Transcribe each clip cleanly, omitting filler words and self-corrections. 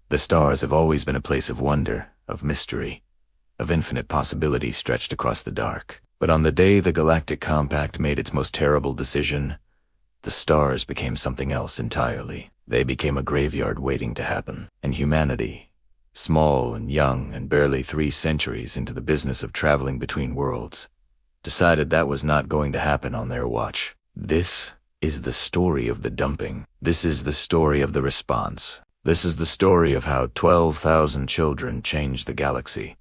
The stars have always been a place of wonder, of mystery, of infinite possibilities stretched across the dark. But on the day the Galactic Compact made its most terrible decision, the stars became something else entirely. They became a graveyard waiting to happen. And humanity, small and young and barely 3 centuries into the business of traveling between worlds, decided that was not going to happen on their watch. This is the story of the dumping. This is the story of the response. This is the story of how 12,000 children changed the galaxy,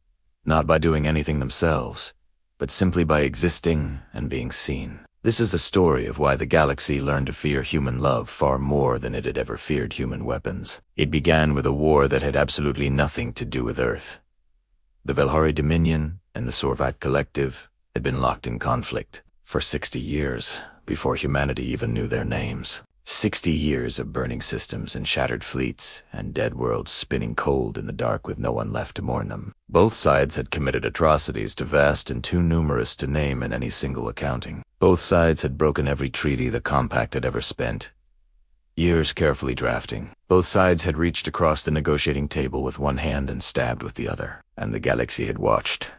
not by doing anything themselves, but simply by existing and being seen. This is the story of why the galaxy learned to fear human love far more than it had ever feared human weapons. It began with a war that had absolutely nothing to do with Earth. The Velhari Dominion and the Sorvat Collective had been locked in conflict for 60 years before humanity even knew their names. 60 years of burning systems and shattered fleets and dead worlds spinning cold in the dark with no one left to mourn them. Both sides had committed atrocities too vast and too numerous to name in any single accounting. Both sides had broken every treaty the Compact had ever spent years carefully drafting. Both sides had reached across the negotiating table with one hand and stabbed with the other. And the galaxy had watched,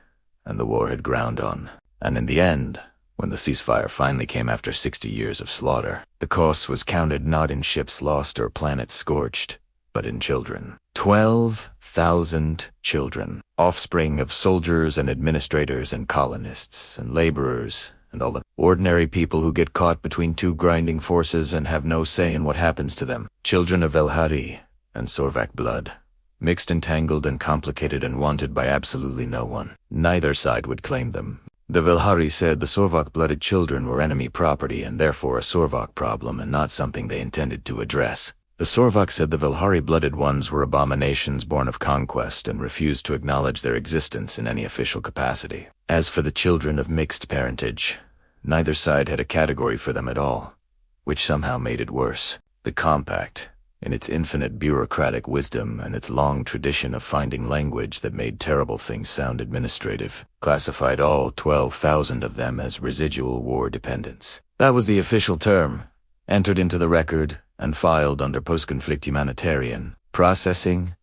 and the war had ground on. And in the end, when the ceasefire finally came after 60 years of slaughter, the cost was counted not in ships lost or planets scorched, but in children. 12,000 children, offspring of soldiers and administrators and colonists and laborers and all the ordinary people who get caught between 2 grinding forces and have no say in what happens to them. Children of Velhari and Sorvak blood, mixed and tangled and complicated and wanted by absolutely no one. Neither side would claim them. The Velhari said the Sorvak-blooded children were enemy property and therefore a Sorvak problem and not something they intended to address. The Sorvak said the Velhari-blooded ones were abominations born of conquest and refused to acknowledge their existence in any official capacity. As for the children of mixed parentage, neither side had a category for them at all, which somehow made it worse. The Compact, in its infinite bureaucratic wisdom and its long tradition of finding language that made terrible things sound administrative, classified all 12,000 of them as residual war dependents. That was the official term, entered into the record and filed under post-conflict humanitarian processing,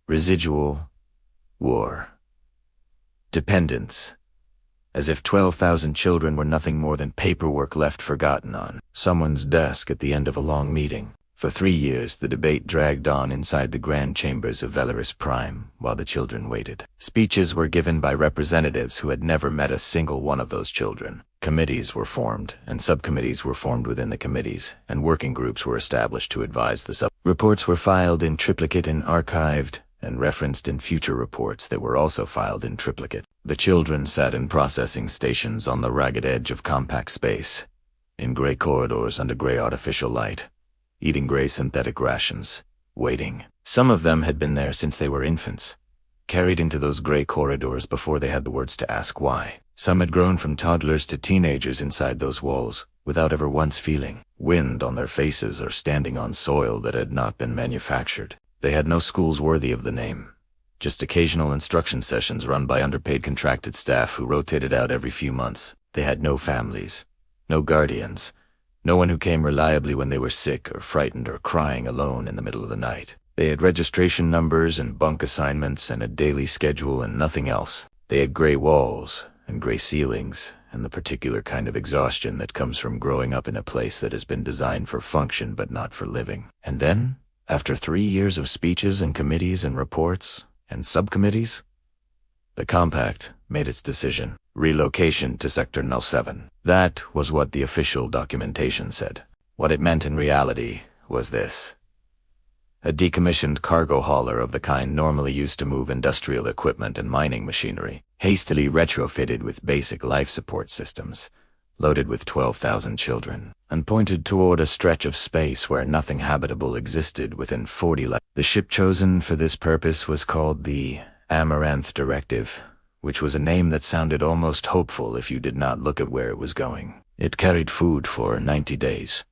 residual war dependence, as if 12,000 children were nothing more than paperwork left forgotten on someone's desk at the end of a long meeting. For 3 years, the debate dragged on inside the grand chambers of Velaris Prime while the children waited. Speeches were given by representatives who had never met a single one of those children. Committees were formed, and subcommittees were formed within the committees, and working groups were established to advise the Reports were filed in triplicate and archived, and referenced in future reports that were also filed in triplicate. The children sat in processing stations on the ragged edge of compact space, in gray corridors under gray artificial light, eating gray synthetic rations, waiting. Some of them had been there since they were infants, carried into those gray corridors before they had the words to ask why. Some had grown from toddlers to teenagers inside those walls, without ever once feeling wind on their faces or standing on soil that had not been manufactured. They had no schools worthy of the name, just occasional instruction sessions run by underpaid contracted staff who rotated out every few months. They had no families, no guardians, no one who came reliably when they were sick or frightened or crying alone in the middle of the night. They had registration numbers and bunk assignments and a daily schedule and nothing else. They had gray walls and gray ceilings and the particular kind of exhaustion that comes from growing up in a place that has been designed for function but not for living. And then, after 3 years of speeches and committees and reports and subcommittees, the Compact made its decision. Relocation to Sector 07. That was what the official documentation said. What it meant in reality was this: a decommissioned cargo hauler of the kind normally used to move industrial equipment and mining machinery, hastily retrofitted with basic life support systems, loaded with 12,000 children, and pointed toward a stretch of space where nothing habitable existed within 40 light. The ship chosen for this purpose was called the Amaranth Directive, which was a name that sounded almost hopeful if you did not look at where it was going. It carried food for 90 days.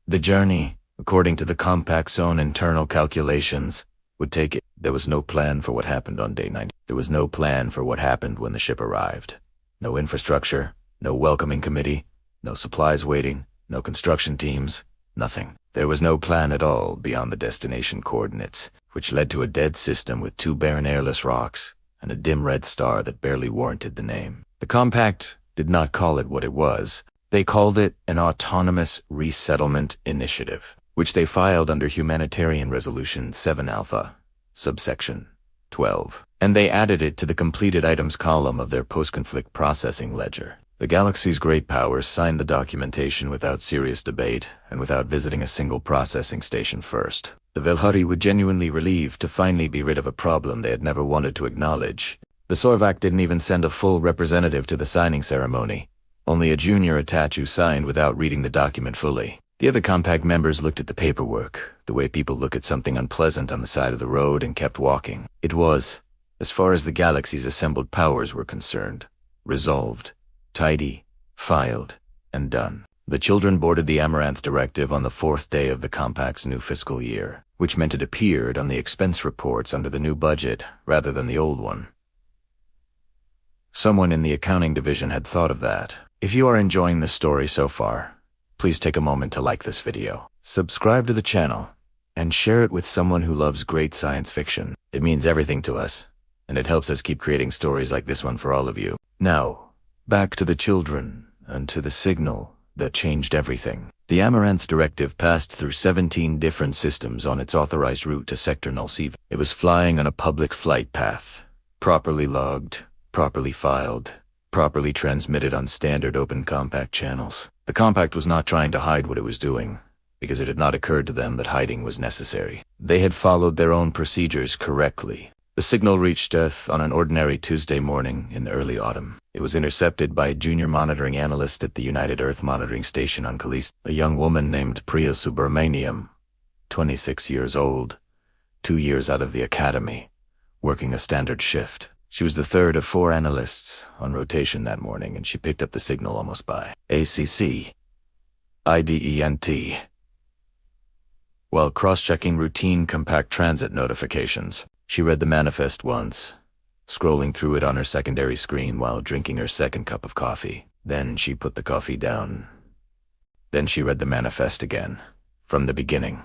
The journey, according to the Compact's own internal calculations, would take it. There was no plan for what happened on day 90. There was no plan for what happened when the ship arrived. No infrastructure, no welcoming committee, no supplies waiting, no construction teams, nothing. There was no plan at all beyond the destination coordinates. which led to a dead system with 2 barren airless rocks and a dim red star that barely warranted the name. The compact did not call it what it was. They called it an Autonomous Resettlement Initiative, which they filed under Humanitarian Resolution 7 Alpha, subsection 12. And they added it to the completed items column of their post-conflict processing ledger. The galaxy's great powers signed the documentation without serious debate and without visiting a single processing station first. The Velhari were genuinely relieved to finally be rid of a problem they had never wanted to acknowledge. The Sorvak didn't even send a full representative to the signing ceremony. Only a junior attach who signed without reading the document fully. The other compact members looked at the paperwork, the way people look at something unpleasant on the side of the road, and kept walking. It was, as far as the galaxy's assembled powers were concerned, resolved, tidy, filed, and done. The children boarded the Amaranth Directive on the 4th day of the compact's new fiscal year, which meant it appeared on the expense reports under the new budget rather than the old one. Someone in the accounting division had thought of that. If you are enjoying this story so far, please take a moment to like this video, subscribe to the channel, and share it with someone who loves great science fiction. It means everything to us, and it helps us keep creating stories like this one for all of you. Now, back to the children, and to the signal that changed everything. The Amaranth's Directive passed through 17 different systems on its authorized route to Sector Null-7. It was flying on a public flight path, properly logged, properly filed, properly transmitted on standard open compact channels. The compact was not trying to hide what it was doing, because it had not occurred to them that hiding was necessary. They had followed their own procedures correctly. The signal reached Earth on an ordinary Tuesday morning in early autumn. It was intercepted by a junior monitoring analyst at the United Earth Monitoring Station on Callisto, a young woman named Priya Subramaniam, 26 years old, 2 years out of the academy, working a standard shift. She was the third of 4 analysts on rotation that morning, and she picked up the signal almost by ACC, IDENT, while cross-checking routine compact transit notifications. She read the manifest once, scrolling through it on her secondary screen while drinking her second cup of coffee. Then she put the coffee down. Then she read the manifest again, from the beginning,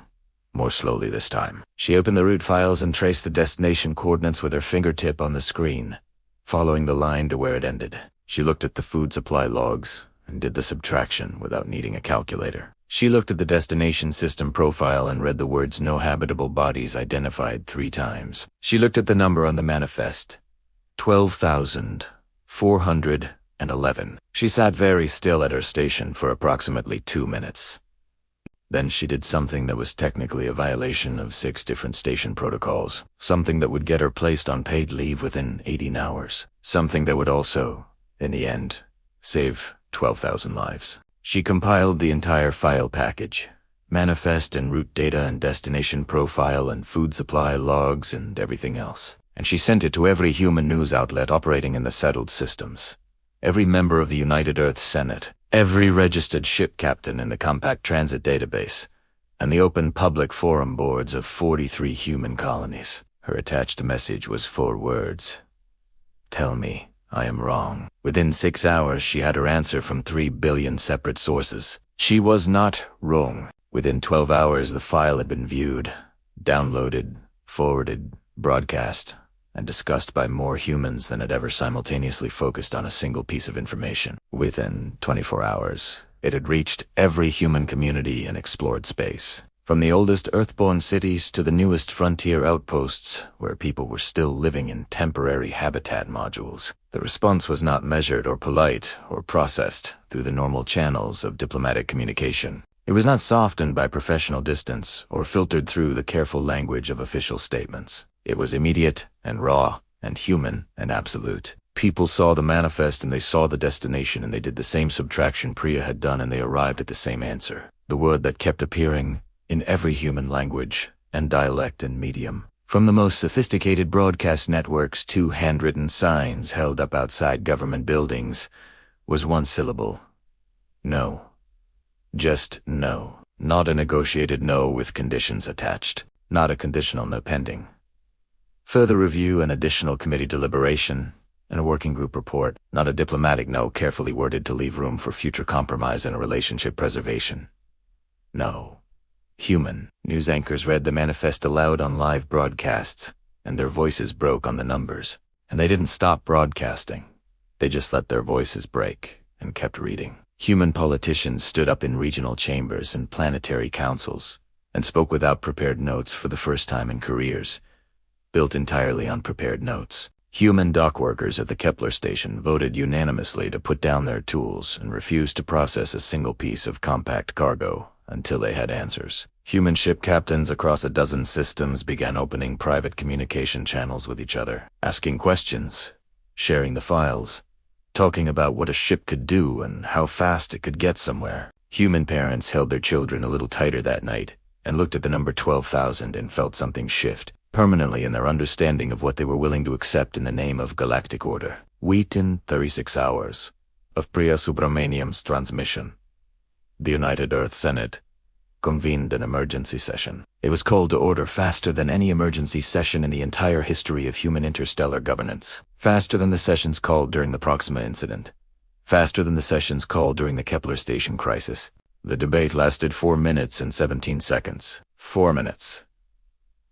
more slowly this time. She opened the route files and traced the destination coordinates with her fingertip on the screen, following the line to where it ended. She looked at the food supply logs and did the subtraction without needing a calculator. She looked at the destination system profile and read the words "no habitable bodies identified" 3 times. She looked at the number on the manifest, 12,411. She sat very still at her station for approximately 2 minutes. Then she did something that was technically a violation of 6 different station protocols, something that would get her placed on paid leave within 18 hours, something that would also, in the end, save 12,000 lives. She compiled the entire file package, manifest and route data and destination profile and food supply logs and everything else, and she sent it to every human news outlet operating in the settled systems, every member of the United Earth Senate, every registered ship captain in the compact transit database, and the open public forum boards of 43 human colonies. Her attached message was 4 words. Tell me I am wrong. Within 6 hours, she had her answer from 3 billion separate sources. She was not wrong. Within 12 hours, the file had been viewed, downloaded, forwarded, broadcast, and discussed by more humans than had ever simultaneously focused on a single piece of information. Within 24 hours, it had reached every human community and explored space. From the oldest Earthborn cities to the newest frontier outposts, where people were still living in temporary habitat modules. The response was not measured or polite or processed through the normal channels of diplomatic communication. It was not softened by professional distance or filtered through the careful language of official statements. It was immediate and raw and human and absolute. People saw the manifest and they saw the destination, and they did the same subtraction Priya had done, and they arrived at the same answer. The word that kept appearing in every human language and dialect and medium. From the most sophisticated broadcast networks to handwritten signs held up outside government buildings, was 1 syllable. No. Just no. Not a negotiated no with conditions attached. Not a conditional no pending. Further review and additional committee deliberation, and a working group report. Not a diplomatic no carefully worded to leave room for future compromise and a relationship preservation. No. Human. News anchors read the manifest aloud on live broadcasts, and their voices broke on the numbers. And they didn't stop broadcasting. They just let their voices break and kept reading. Human politicians stood up in regional chambers and planetary councils and spoke without prepared notes for the first time in careers, built entirely on prepared notes. Human dock workers at the Kepler station voted unanimously to put down their tools and refused to process a single piece of compact cargo until they had answers. Human ship captains across a dozen systems began opening private communication channels with each other, asking questions, sharing the files, talking about what a ship could do and how fast it could get somewhere. Human parents held their children a little tighter that night and looked at the number 12,000 and felt something shift permanently in their understanding of what they were willing to accept in the name of galactic order. Within 36 hours of Priya Subramaniam's transmission, the United Earth Senate convened an emergency session. It was called to order faster than any emergency session in the entire history of human interstellar governance. Faster than the sessions called during the Proxima incident. Faster than the sessions called during the Kepler station crisis. The debate lasted 4 minutes and 17 seconds. 4 minutes.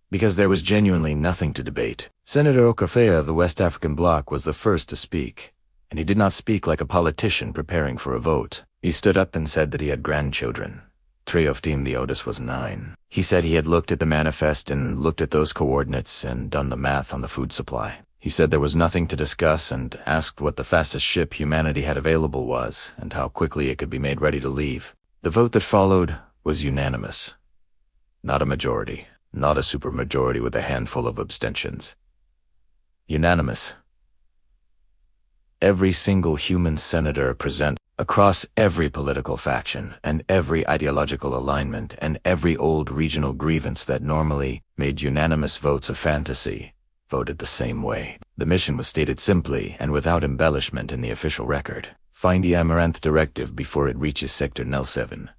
Because there was genuinely nothing to debate. Senator Okafea of the West African Bloc was the first to speak, and he did not speak like a politician preparing for a vote. He stood up and said that he had grandchildren. Trioftim Theodis was 9. He said he had looked at the manifest and looked at those coordinates and done the math on the food supply. He said there was nothing to discuss and asked what the fastest ship humanity had available was and how quickly it could be made ready to leave. The vote that followed was unanimous. Not a majority. Not a supermajority with a handful of abstentions. Unanimous. Every single human senator present across every political faction and every ideological alignment and every old regional grievance that normally made unanimous votes a fantasy, voted the same way. The mission was stated simply and without embellishment in the official record. Find the Amaranth Directive before it reaches Sector Nel 7.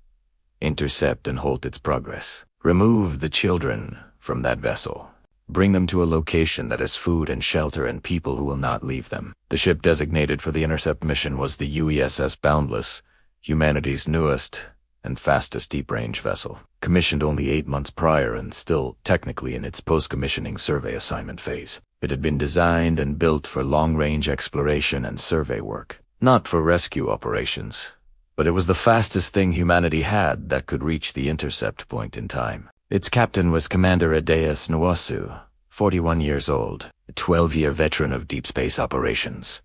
Intercept and halt its progress. Remove the children from that vessel. Bring them to a location that has food and shelter and people who will not leave them. The ship designated for the intercept mission was the UESS Boundless, humanity's newest and fastest deep-range vessel, commissioned only 8 months prior and still technically in its post-commissioning survey assignment phase. It had been designed and built for long-range exploration and survey work, not for rescue operations. But it was the fastest thing humanity had that could reach the intercept point in time. Its captain was Commander Adeus Nwasu, 41 years old, a 12-year veteran of deep space operations,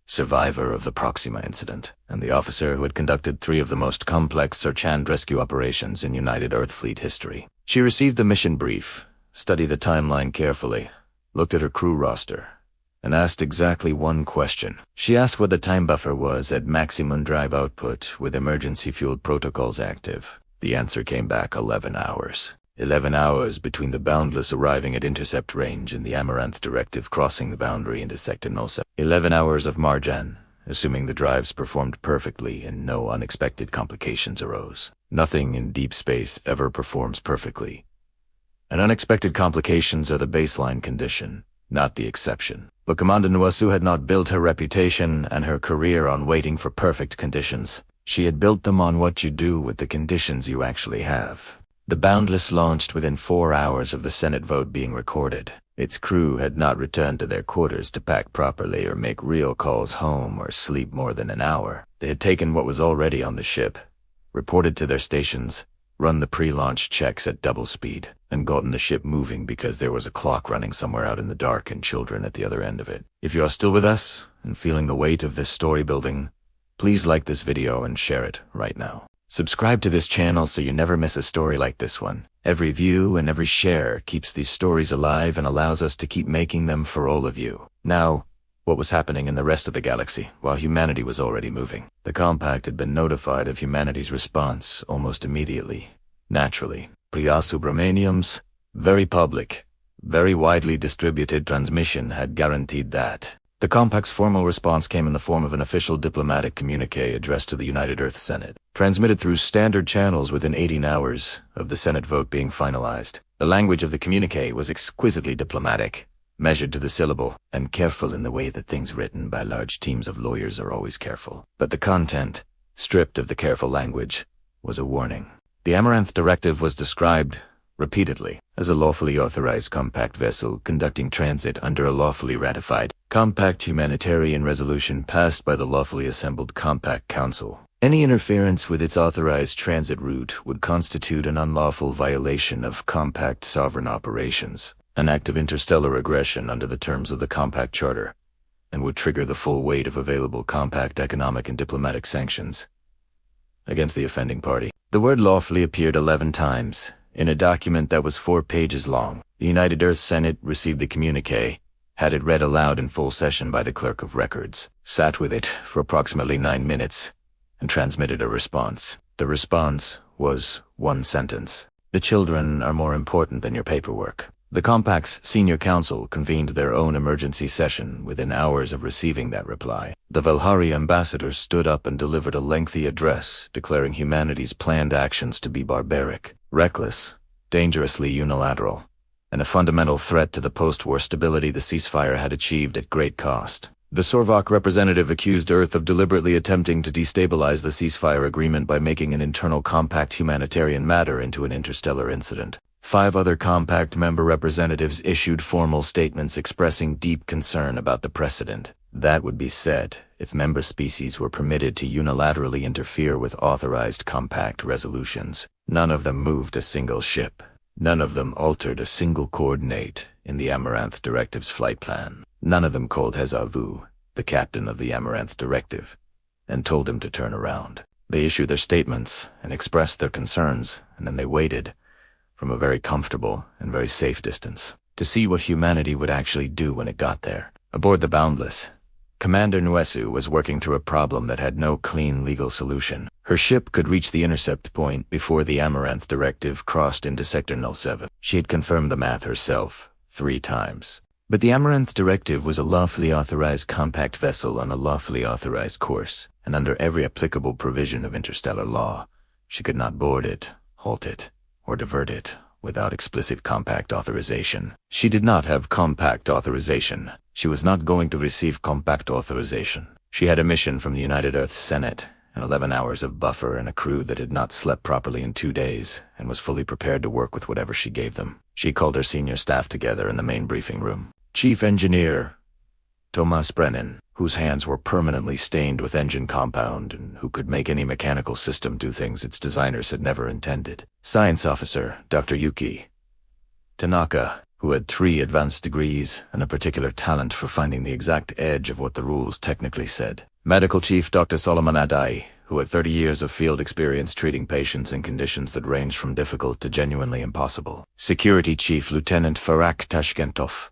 survivor of the Proxima incident, and the officer who had conducted 3 of the most complex search and rescue operations in United Earth Fleet history. She received the mission brief, studied the timeline carefully, looked at her crew roster, and asked exactly one question. She asked what the time buffer was at maximum drive output with emergency fuel protocols active. The answer came back 11 hours. 11 hours between the Boundless arriving at intercept range and the Amaranth Directive crossing the boundary into Sector Nosa. 11 hours of marjan, assuming the drives performed perfectly and no unexpected complications arose. Nothing in deep space ever performs perfectly. And unexpected complications are the baseline condition, not the exception. But Commander Nwasu had not built her reputation and her career on waiting for perfect conditions. She had built them on what you do with the conditions you actually have. The Boundless launched within 4 hours of the Senate vote being recorded. Its crew had not returned to their quarters to pack properly or make real calls home or sleep more than an hour. They had taken what was already on the ship, reported to their stations, run the pre-launch checks at double speed, and gotten the ship moving because there was a clock running somewhere out in the dark and children at the other end of it. If you are still with us and feeling the weight of this story building, please like this video and share it right now. Subscribe to this channel so you never miss a story like this one. Every view and every share keeps these stories alive and allows us to keep making them for all of you. Now, what was happening in the rest of the galaxy while humanity was already moving? The Compact had been notified of humanity's response almost immediately. Naturally, Priya Subramaniam's very public, very widely distributed transmission had guaranteed that. The Compact's formal response came in the form of an official diplomatic communique addressed to the United Earth Senate, transmitted through standard channels within 18 hours of the Senate vote being finalized. The language of the communique was exquisitely diplomatic, measured to the syllable, and careful in the way that things written by large teams of lawyers are always careful. But the content, stripped of the careful language, was a warning. The Amaranth Directive was described, repeatedly, as a lawfully authorized compact vessel conducting transit under a lawfully ratified, compact humanitarian resolution passed by the lawfully assembled Galactic Council. Any interference with its authorized transit route would constitute an unlawful violation of compact sovereign operations, an act of interstellar aggression under the terms of the Compact Charter, and would trigger the full weight of available compact economic and diplomatic sanctions against the offending party. The word lawfully appeared 11 times in a document that was 4 pages long. The United Earth Senate received the communique, had it read aloud in full session by the Clerk of Records, sat with it for approximately 9 minutes, and transmitted a response. The response was 1 sentence. The children are more important than your paperwork. The Compact's senior council convened their own emergency session within hours of receiving that reply. The Valhari ambassador stood up and delivered a lengthy address declaring humanity's planned actions to be barbaric, reckless, dangerously unilateral, and a fundamental threat to the post-war stability the ceasefire had achieved at great cost. The Sorvok representative accused Earth of deliberately attempting to destabilize the ceasefire agreement by making an internal compact humanitarian matter into an interstellar incident. 5 other compact member representatives issued formal statements expressing deep concern about the precedent that would be set if member species were permitted to unilaterally interfere with authorized compact resolutions. None of them moved a single ship. None of them altered a single coordinate in the Amaranth Directive's flight plan. None of them called Hezavu, the captain of the Amaranth Directive, and told him to turn around. They issued their statements and expressed their concerns, and then they waited, from a very comfortable and very safe distance, to see what humanity would actually do when it got there. Aboard the Boundless, Commander Nuesu was working through a problem that had no clean legal solution. Her ship could reach the intercept point before the Amaranth Directive crossed into Sector 07. She had confirmed the math herself 3 times. But the Amaranth Directive was a lawfully authorized compact vessel on a lawfully authorized course, and under every applicable provision of interstellar law, she could not board it, halt it, or divert it without explicit compact authorization. She did not have compact authorization. She was not going to receive compact authorization. She had a mission from the United Earth Senate, and 11 hours of buffer and a crew that had not slept properly in 2 days and was fully prepared to work with whatever she gave them. She called her senior staff together in the main briefing room. Chief Engineer Thomas Brennan, whose hands were permanently stained with engine compound and who could make any mechanical system do things its designers had never intended. Science Officer Dr. Yuki Tanaka, who had 3 advanced degrees and a particular talent for finding the exact edge of what the rules technically said. Medical Chief Dr. Solomon Adai, who had 30 years of field experience treating patients in conditions that ranged from difficult to genuinely impossible. Security Chief Lieutenant Farak Tashkentov,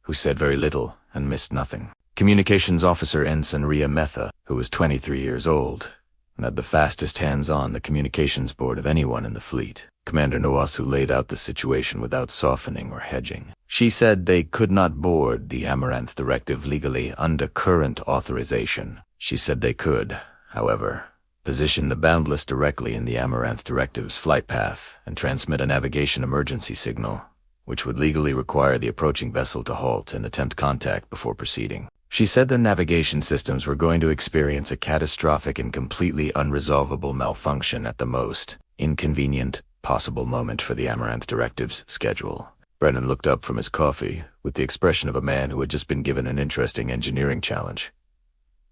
who said very little and missed nothing. Communications Officer Ensign Ria Metha, who was 23 years old and had the fastest hands-on the communications board of anyone in the fleet. Commander Noasu laid out the situation without softening or hedging. She said they could not board the Amaranth Directive legally under current authorization. She said they could, however, position the Boundless directly in the Amaranth Directive's flight path and transmit a navigation emergency signal, which would legally require the approaching vessel to halt and attempt contact before proceeding. She said their navigation systems were going to experience a catastrophic and completely unresolvable malfunction at the most inconvenient possible moment for the Amaranth Directive's schedule. Brennan looked up from his coffee with the expression of a man who had just been given an interesting engineering challenge.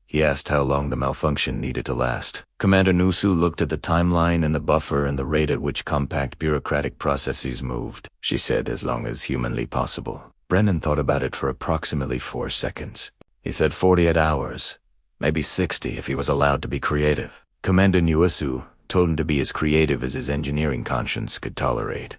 He asked how long the malfunction needed to last. Commander Nusu looked at the timeline and the buffer and the rate at which compact bureaucratic processes moved. She said as long as humanly possible. Brennan thought about it for approximately 4 seconds. He said 48 hours, maybe 60 if he was allowed to be creative. Commander Nusu told him to be as creative as his engineering conscience could tolerate.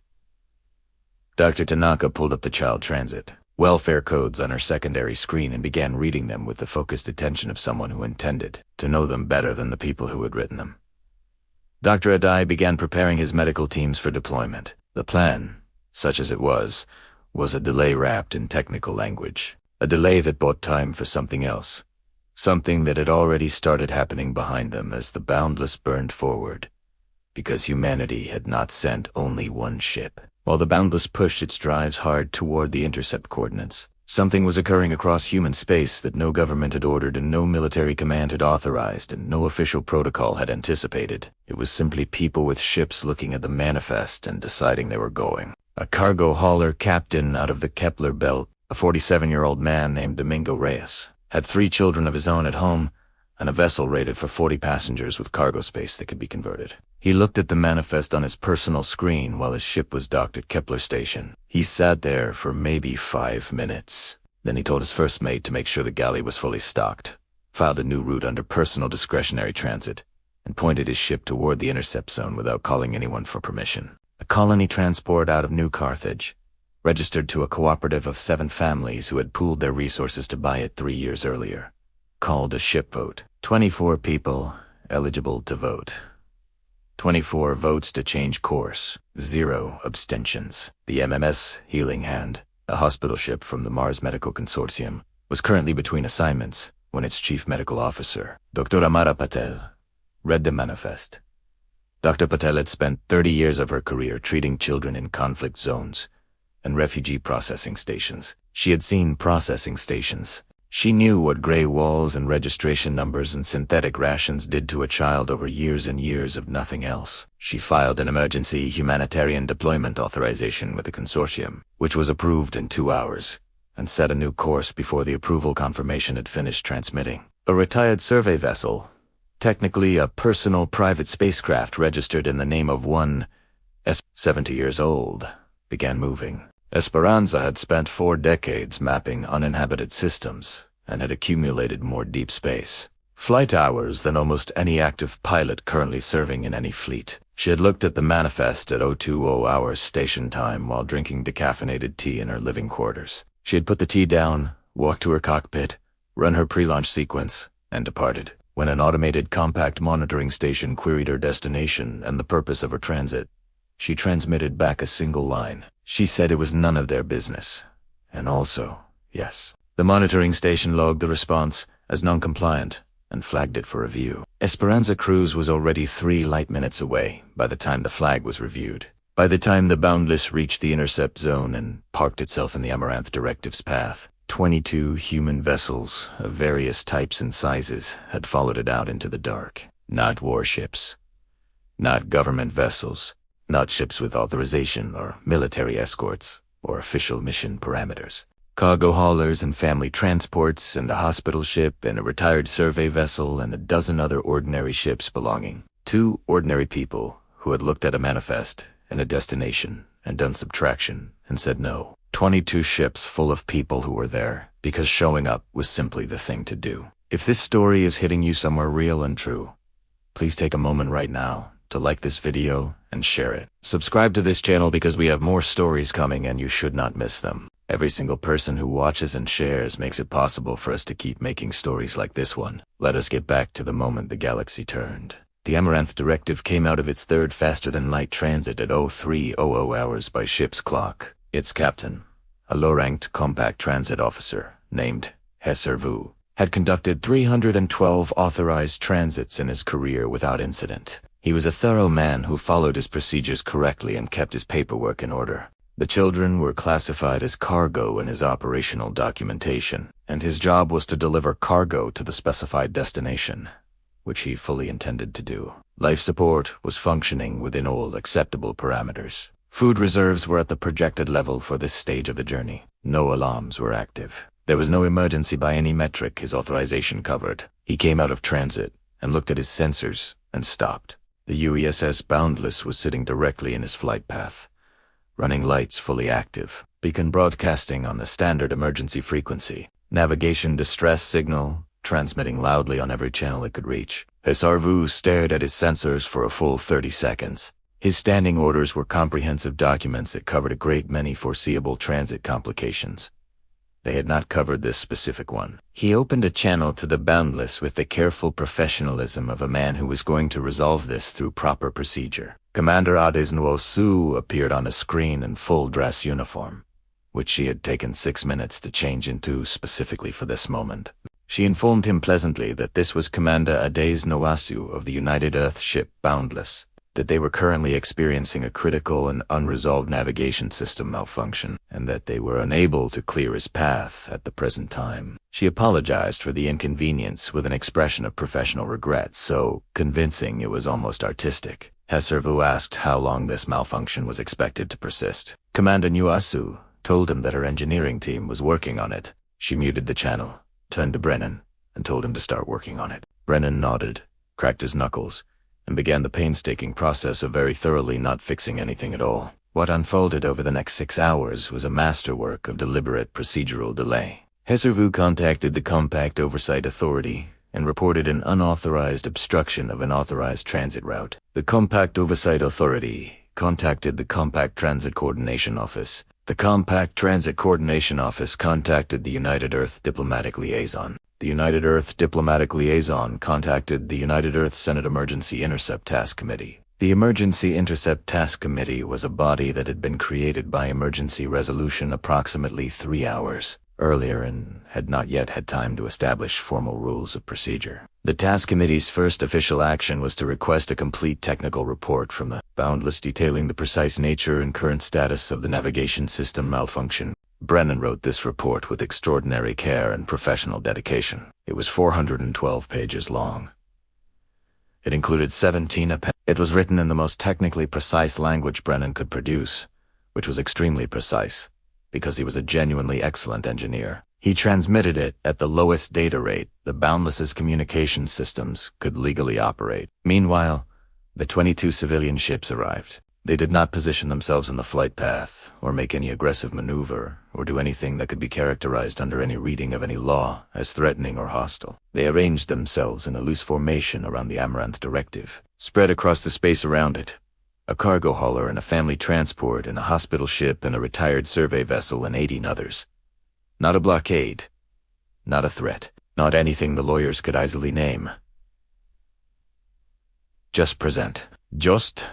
Dr. Tanaka pulled up the child transit welfare codes on her secondary screen and began reading them with the focused attention of someone who intended to know them better than the people who had written them. Dr. Adai began preparing his medical teams for deployment. The plan, such as it was a delay wrapped in technical language. A delay that bought time for something else. Something that had already started happening behind them as the Boundless burned forward. Because humanity had not sent only 1 ship. While the Boundless pushed its drives hard toward the intercept coordinates, Something was occurring across human space that no government had ordered and no military command had authorized and no official protocol had anticipated. It was simply people with ships looking at the manifest and deciding they were going. A cargo hauler captain out of the Kepler belt, a 47-year-old man named Domingo Reyes, had 3 children of his own at home and a vessel rated for 40 passengers with cargo space that could be converted. He looked at the manifest on his personal screen while his ship was docked at Kepler Station. He sat there for maybe 5 minutes. Then he told his first mate to make sure the galley was fully stocked, filed a new route under personal discretionary transit, and pointed his ship toward the intercept zone without calling anyone for permission. A colony transport out of New Carthage, registered to a cooperative of 7 families who had pooled their resources to buy it 3 years earlier. Called a ship vote. 24 people eligible to vote. 24 votes to change course. 0 abstentions. The MMS Healing Hand, a hospital ship from the Mars Medical Consortium, was currently between assignments when its chief medical officer, Dr. Amara Patel, read the manifest. Dr. Patel had spent 30 years of her career treating children in conflict zones and refugee processing stations. She had seen processing stations. She knew what gray walls and registration numbers and synthetic rations did to a child over years and years of nothing else. She filed an emergency humanitarian deployment authorization with the consortium, which was approved in 2 hours, and set a new course before the approval confirmation had finished transmitting. A retired survey vessel, technically a personal private spacecraft registered in the name of one 70 years old, began moving. Esperanza had spent 4 decades mapping uninhabited systems and had accumulated more deep space flight hours than almost any active pilot currently serving in any fleet. She had looked at the manifest at 020 hours station time while drinking decaffeinated tea in her living quarters. She had put the tea down, walked to her cockpit, run her pre-launch sequence, and departed. When an automated compact monitoring station queried her destination and the purpose of her transit, she transmitted back a single line. She said it was none of their business. And also, yes. The monitoring station logged the response as non-compliant and flagged it for review. Esperanza Cruz was already 3 light minutes away by the time the flag was reviewed. By the time the Boundless reached the intercept zone and parked itself in the Amaranth Directive's path, 22 human vessels of various types and sizes had followed it out into the dark. Not warships. Not government vessels. Not ships with authorization or military escorts or official mission parameters. Cargo haulers and family transports and a hospital ship and a retired survey vessel and a dozen other ordinary ships belonging. 2 ordinary people who had looked at a manifest and a destination and done subtraction and said no. 22 ships full of people who were there because showing up was simply the thing to do. If this story is hitting you somewhere real and true, please take a moment right now to like this video and share it. Subscribe to this channel because we have more stories coming and you should not miss them. Every single person who watches and shares makes it possible for us to keep making stories like this one. Let us get back to the moment the galaxy turned. The Amaranth Directive came out of its 3rd faster-than-light transit at 0300 hours by ship's clock. Its captain, a low-ranked compact transit officer named HFY, had conducted 312 authorized transits in his career without incident. He was a thorough man who followed his procedures correctly and kept his paperwork in order. The children were classified as cargo in his operational documentation, and his job was to deliver cargo to the specified destination, which he fully intended to do. Life support was functioning within all acceptable parameters. Food reserves were at the projected level for this stage of the journey. No alarms were active. There was no emergency by any metric his authorization covered. He came out of transit and looked at his sensors and stopped. The UESS Boundless was sitting directly in his flight path, running lights fully active, beacon broadcasting on the standard emergency frequency, navigation distress signal transmitting loudly on every channel it could reach. HFY stared at his sensors for a full 30 seconds. His standing orders were comprehensive documents that covered a great many foreseeable transit complications. They had not covered this specific one. He opened a channel to the Boundless with the careful professionalism of a man who was going to resolve this through proper procedure. Commander Adesnwosu appeared on a screen in full dress uniform, which she had taken 6 minutes to change into specifically for this moment. She informed him pleasantly that this was Commander Adesnwosu of the United Earth ship Boundless. that they were currently experiencing a critical and unresolved navigation system malfunction, and that they were unable to clear his path at the present time. She apologized for the inconvenience with an expression of professional regret, so convincing it was almost artistic. HFY asked how long this malfunction was expected to persist. Commander Nuasu told him that her engineering team was working on it. She muted the channel, turned to Brennan, and told him to start working on it. Brennan nodded, cracked his knuckles, and began the painstaking process of very thoroughly not fixing anything at all. What unfolded over the next 6 hours was a masterwork of deliberate procedural delay. HFY contacted the Compact Oversight Authority and reported an unauthorized obstruction of an authorized transit route. The Compact Oversight Authority contacted the Compact Transit Coordination Office. The Compact Transit Coordination Office contacted the United Earth Diplomatic Liaison. The United Earth Diplomatic Liaison contacted the United Earth Senate Emergency Intercept Task Committee. The Emergency Intercept Task Committee was a body that had been created by emergency resolution approximately 3 hours earlier and had not yet had time to establish formal rules of procedure. The Task Committee's first official action was to request a complete technical report from the Boundless detailing the precise nature and current status of the navigation system malfunction. Brennan wrote this report with extraordinary care and professional dedication. It was 412 pages long. It included 17 appendices. It was written in the most technically precise language Brennan could produce, which was extremely precise, because he was a genuinely excellent engineer. He transmitted it at the lowest data rate the Boundless's communication systems could legally operate. Meanwhile, the 22 civilian ships arrived. They did not position themselves in the flight path, or make any aggressive maneuver, or do anything that could be characterized under any reading of any law as threatening or hostile. They arranged themselves in a loose formation around the Amaranth Directive, spread across the space around it. A cargo hauler and a family transport and a hospital ship and a retired survey vessel and 18 others. Not a blockade. Not a threat. Not anything the lawyers could easily name. Just present. Just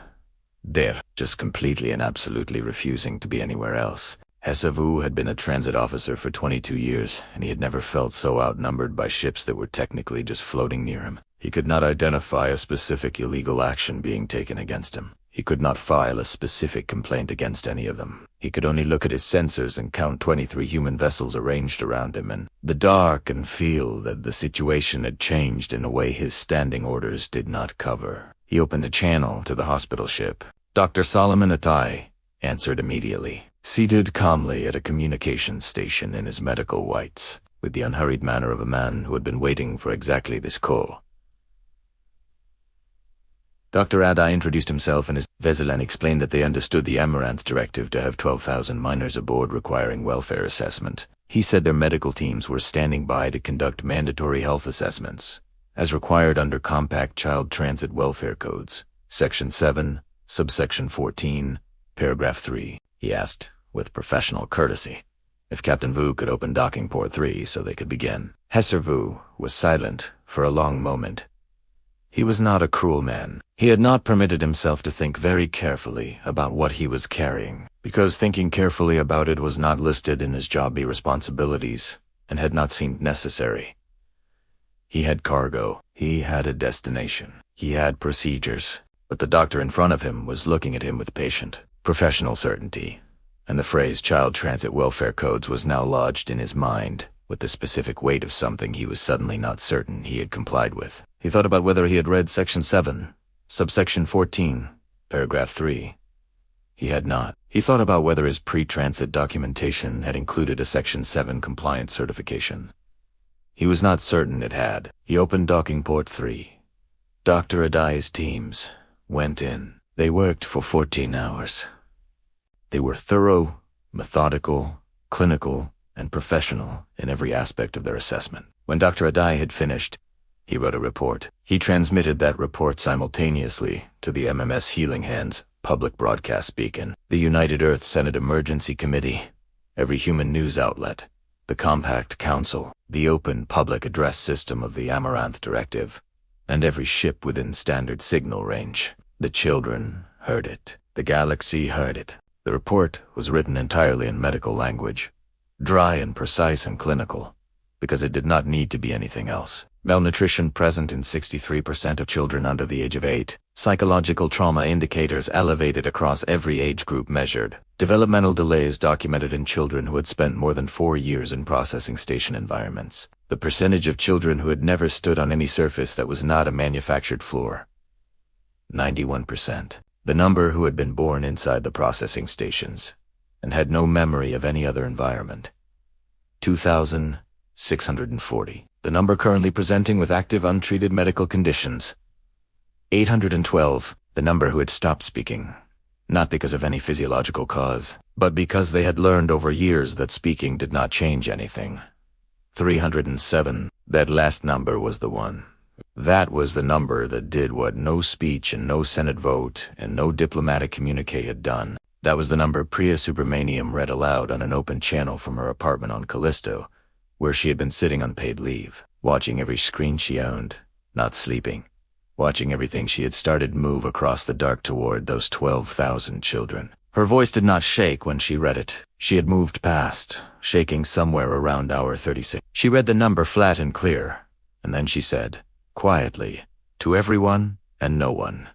there. Just completely and absolutely refusing to be anywhere else. HFY had been a transit officer for 22 years, and he had never felt so outnumbered by ships that were technically just floating near him. He could not identify a specific illegal action being taken against him. He could not file a specific complaint against any of them. He could only look at his sensors and count 23 human vessels arranged around him in the dark and feel that the situation had changed in a way his standing orders did not cover. He opened a channel to the hospital ship. Dr. Solomon Atai answered immediately, seated calmly at a communications station in his medical whites, with the unhurried manner of a man who had been waiting for exactly this call. Dr. Adai introduced himself and his vessel and explained that they understood the Amaranth Directive to have 12,000 miners aboard requiring welfare assessment. He said their medical teams were standing by to conduct mandatory health assessments, as required under Compact Child Transit Welfare Codes, Section 7, Subsection 14, Paragraph 3. He asked, with professional courtesy, if Captain Vu could open docking port 3 so they could begin. HFY was silent for a long moment. He was not a cruel man. He had not permitted himself to think very carefully about what he was carrying, because thinking carefully about it was not listed in his jobby responsibilities and had not seemed necessary. He had cargo. He had a destination. He had procedures. But the doctor in front of him was looking at him with patient, professional certainty, and the phrase Child Transit Welfare Codes was now lodged in his mind with the specific weight of something he was suddenly not certain he had complied with. He thought about whether he had read Section 7, Subsection 14, Paragraph 3. He had not. He thought about whether his pre-transit documentation had included a Section 7 compliance certification. He was not certain it had. He opened docking port 3. Dr. Adai's teams went in. They worked for 14 hours. They were thorough, methodical, clinical, and professional in every aspect of their assessment. When Dr. Adai had finished, he wrote a report. He transmitted that report simultaneously to the MMS Healing Hands public broadcast beacon, the United Earth Senate Emergency Committee, every human news outlet, the Galactic Council, the open public address system of the Amaranth Directive, and every ship within standard signal range. The children heard it. The galaxy heard it. The report was written entirely in medical language, dry and precise and clinical, because it did not need to be anything else. Malnutrition present in 63% of children under the age of 8. Psychological trauma indicators elevated across every age group measured. Developmental delays documented in children who had spent more than 4 years in processing station environments. The percentage of children who had never stood on any surface that was not a manufactured floor. 91%. The number who had been born inside the processing stations and had no memory of any other environment. 2,640. The number currently presenting with active untreated medical conditions. 812. The number who had stopped speaking, not because of any physiological cause, but because they had learned over years that speaking did not change anything. 307. That last number was the one. That was the number that did what no speech and no Senate vote and no diplomatic communique had done. That was the number Priya Subramaniam read aloud on an open channel from her apartment on Callisto, where she had been sitting on paid leave, watching every screen she owned, not sleeping, watching everything she had started move across the dark toward those 12,000 children. Her voice did not shake when she read it. She had moved past, shaking somewhere around hour 36. She read the number flat and clear, and then she said, quietly, to everyone and no one.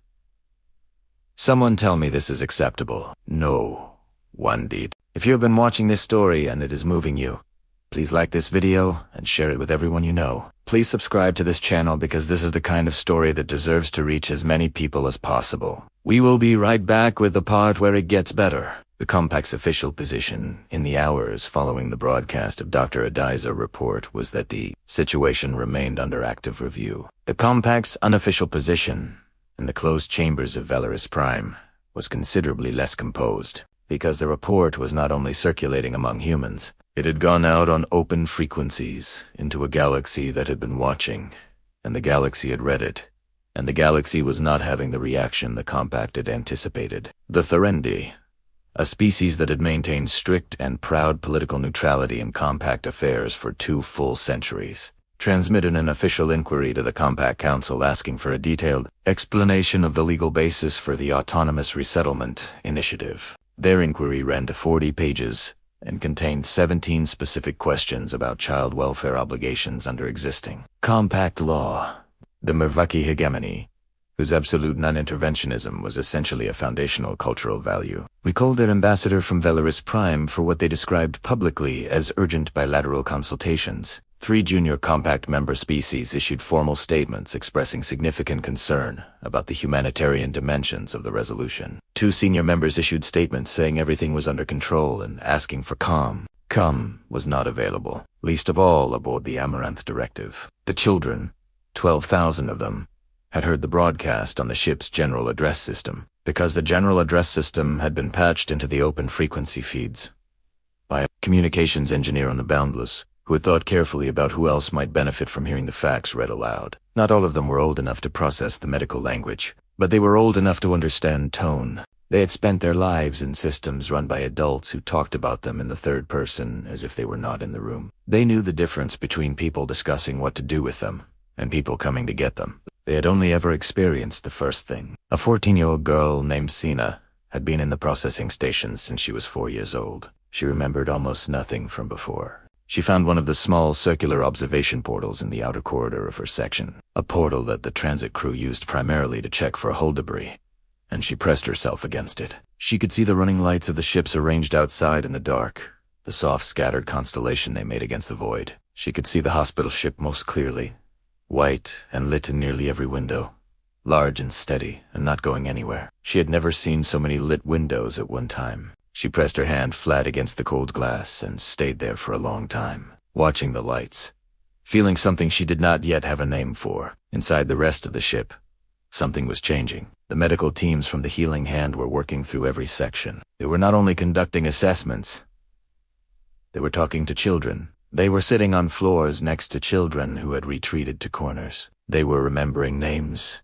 Someone tell me this is acceptable. No one did. If you have been watching this story and it is moving you, please like this video and share it with everyone you know. Please subscribe to this channel because this is the kind of story that deserves to reach as many people as possible. We will be right back with the part where it gets better. The Compact's official position in the hours following the broadcast of Dr. Adai's report was that the situation remained under active review. The Compact's unofficial position in the closed chambers of Velaris Prime was considerably less composed, because the report was not only circulating among humans, it had gone out on open frequencies into a galaxy that had been watching, and the galaxy had read it, and the galaxy was not having the reaction the Compact had anticipated. The Therendi, a species that had maintained strict and proud political neutrality in Compact affairs for 2 full centuries, transmitted an official inquiry to the Galactic Council asking for a detailed explanation of the legal basis for the Autonomous Resettlement Initiative. Their inquiry ran to 40 pages and contained 17 specific questions about child welfare obligations under existing Compact law. The Mervaki hegemony, whose absolute non-interventionism was essentially a foundational cultural value, recalled their ambassador from Velaris Prime for what they described publicly as urgent bilateral consultations. 3 junior Compact member species issued formal statements expressing significant concern about the humanitarian dimensions of the resolution. 2 senior members issued statements saying everything was under control and asking for calm. Calm was not available, least of all aboard the Amaranth Directive. The children, 12,000 of them, had heard the broadcast on the ship's general address system, because the general address system had been patched into the open frequency feeds by a communications engineer on the Boundless, who had thought carefully about who else might benefit from hearing the facts read aloud. Not all of them were old enough to process the medical language, but they were old enough to understand tone. They had spent their lives in systems run by adults who talked about them in the third person as if they were not in the room. They knew the difference between people discussing what to do with them and people coming to get them. They had only ever experienced the first thing. A 14-year-old girl named Sina had been in the processing station since she was 4 years old. She remembered almost nothing from before. She found one of the small circular observation portals in the outer corridor of her section, a portal that the transit crew used primarily to check for hull debris, and she pressed herself against it. She could see the running lights of the ships arranged outside in the dark, the soft scattered constellation they made against the void. She could see the hospital ship most clearly, white and lit in nearly every window, large and steady and not going anywhere. She had never seen so many lit windows at one time. She pressed her hand flat against the cold glass and stayed there for a long time, watching the lights, feeling something she did not yet have a name for. Inside the rest of the ship, something was changing. The medical teams from the Healing Hand were working through every section. They were not only conducting assessments, they were talking to children. They were sitting on floors next to children who had retreated to corners. They were remembering names.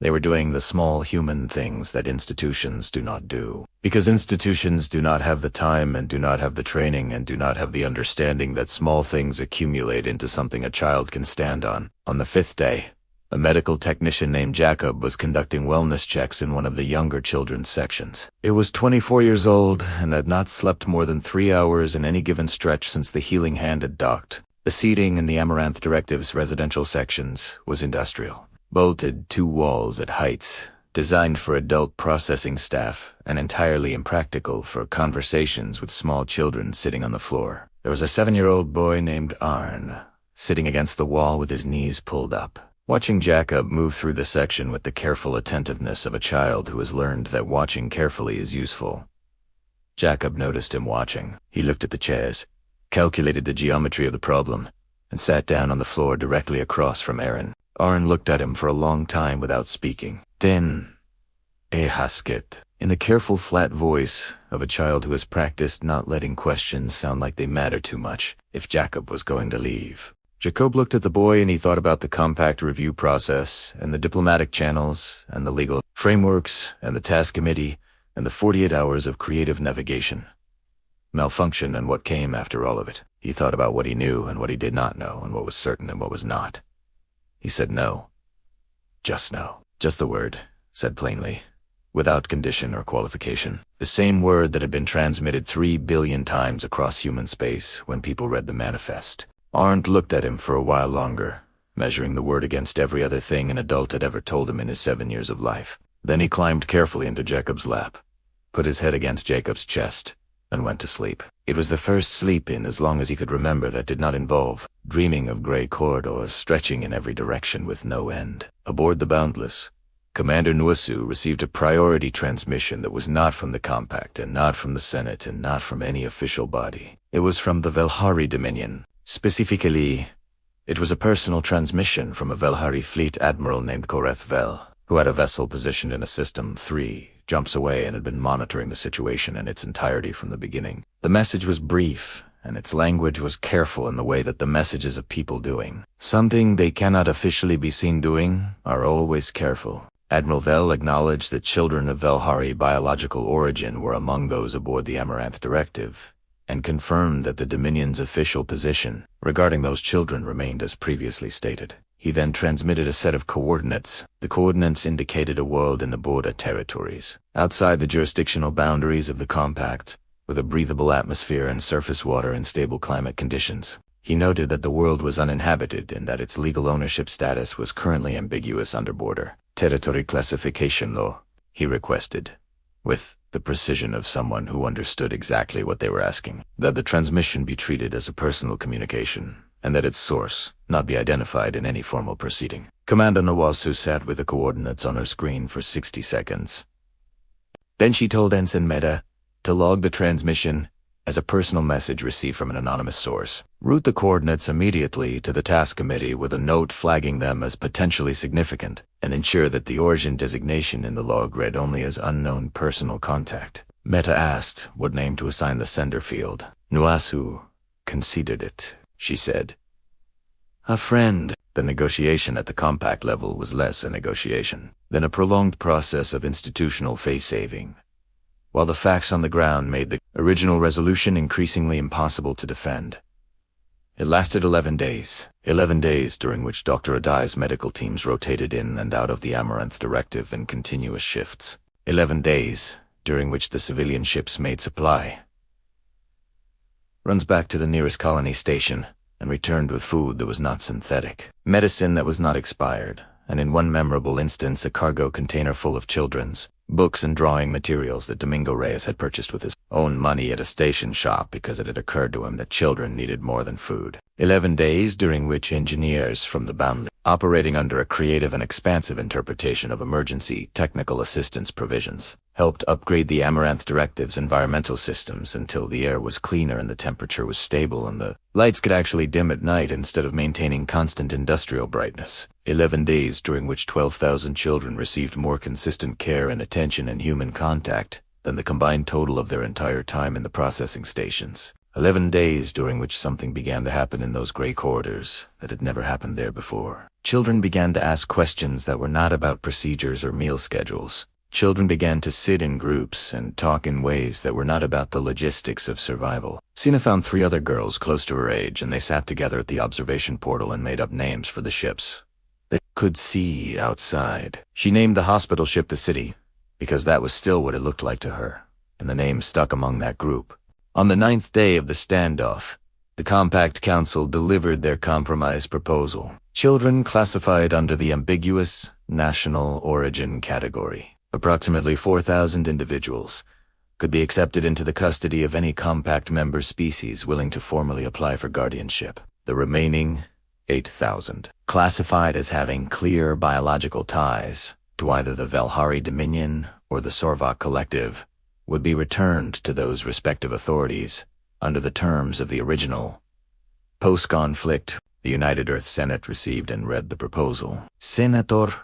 They were doing the small human things that institutions do not do, because institutions do not have the time and do not have the training and do not have the understanding that small things accumulate into something a child can stand on. On the 5th day, a medical technician named Jacob was conducting wellness checks in one of the younger children's sections. It was 24 years old and had not slept more than 3 hours in any given stretch since the Healing Hand had docked. The seating in the Amaranth Directive's residential sections was industrial, bolted 2 walls at heights, designed for adult processing staff and entirely impractical for conversations with small children sitting on the floor. There was a 7-year-old boy named Arn, sitting against the wall with his knees pulled up, watching Jacob move through the section with the careful attentiveness of a child who has learned that watching carefully is useful. Jacob noticed him watching. He looked at the chairs, calculated the geometry of the problem, and sat down on the floor directly across from Aaron. Arn looked at him for a long time without speaking. Then, Hasket, in the careful flat voice of a child who has practiced not letting questions sound like they matter too much if Jacob was going to leave. Jacob looked at the boy and he thought about the compact review process and the diplomatic channels and the legal frameworks and the task committee and the 48 hours of creative navigation. Malfunction and what came after all of it. He thought about what he knew and what he did not know and what was certain and what was not. He said no. Just no. Just the word, said plainly, without condition or qualification. The same word that had been transmitted 3 billion times across human space when people read the manifest. Arndt looked at him for a while longer, measuring the word against every other thing an adult had ever told him in his 7 years of life. Then he climbed carefully into Jacob's lap, put his head against Jacob's chest, and went to sleep. It was the first sleep in as long as he could remember that did not involve dreaming of gray corridors stretching in every direction with no end. Aboard the Boundless, Commander Nuasu received a priority transmission that was not from the Compact and not from the Senate and not from any official body. It was from the Velhari Dominion. Specifically, it was a personal transmission from a Velhari fleet admiral named Koreth Vel, who had a vessel positioned in a System 3 jumps away and had been monitoring the situation in its entirety from the beginning. The message was brief, and its language was careful in the way that the messages of people doing something they cannot officially be seen doing are always careful. Admiral Vel acknowledged that children of Velhari biological origin were among those aboard the Amaranth Directive, and confirmed that the Dominion's official position regarding those children remained as previously stated. He then transmitted a set of coordinates. The coordinates indicated a world in the Borda territories, outside the jurisdictional boundaries of the Compact, with a breathable atmosphere and surface water and stable climate conditions. He noted that the world was uninhabited and that its legal ownership status was currently ambiguous under border territory classification law, he requested, with the precision of someone who understood exactly what they were asking, that the transmission be treated as a personal communication, and that its source not be identified in any formal proceeding. Commander Nawasu sat with the coordinates on her screen for 60 seconds. Then she told Ensign Meta to log the transmission as a personal message received from an anonymous source. Route the coordinates immediately to the task committee with a note flagging them as potentially significant, and ensure that the origin designation in the log read only as unknown personal contact. Meta asked what name to assign the sender field. Nuasu conceded it, she said. A friend. The negotiation at the compact level was less a negotiation than a prolonged process of institutional face-saving, while the facts on the ground made the original resolution increasingly impossible to defend. It lasted 11 days. 11 days during which Dr. Adai's medical teams rotated in and out of the Amaranth Directive in continuous shifts. 11 days during which the civilian ships made supply runs back to the nearest colony station and returned with food that was not synthetic, medicine that was not expired, and in one memorable instance a cargo container full of children's books and drawing materials that Domingo Reyes had purchased with his own money at a station shop because it had occurred to him that children needed more than food. 11 days during which engineers from the Boundless, operating under a creative and expansive interpretation of emergency technical assistance provisions, helped upgrade the Amaranth Directive's environmental systems until the air was cleaner and the temperature was stable and the lights could actually dim at night instead of maintaining constant industrial brightness. 11 days during which 12,000 children received more consistent care and attention and human contact than the combined total of their entire time in the processing stations. 11 days during which something began to happen in those gray corridors that had never happened there before. Children began to ask questions that were not about procedures or meal schedules. Children began to sit in groups and talk in ways that were not about the logistics of survival. Sina found 3 other girls close to her age, and they sat together at the observation portal and made up names for the ships they could see outside. She named the hospital ship the City, because that was still what it looked like to her, and the name stuck among that group. On the 9th day of the standoff, the Compact Council delivered their compromise proposal. Children classified under the ambiguous national origin category. Approximately 4,000 individuals could be accepted into the custody of any compact member species willing to formally apply for guardianship. The remaining 8,000, classified as having clear biological ties to either the Valhari Dominion or the Sorvak Collective, would be returned to those respective authorities under the terms of the original. Post-conflict, the United Earth Senate received and read the proposal. Senator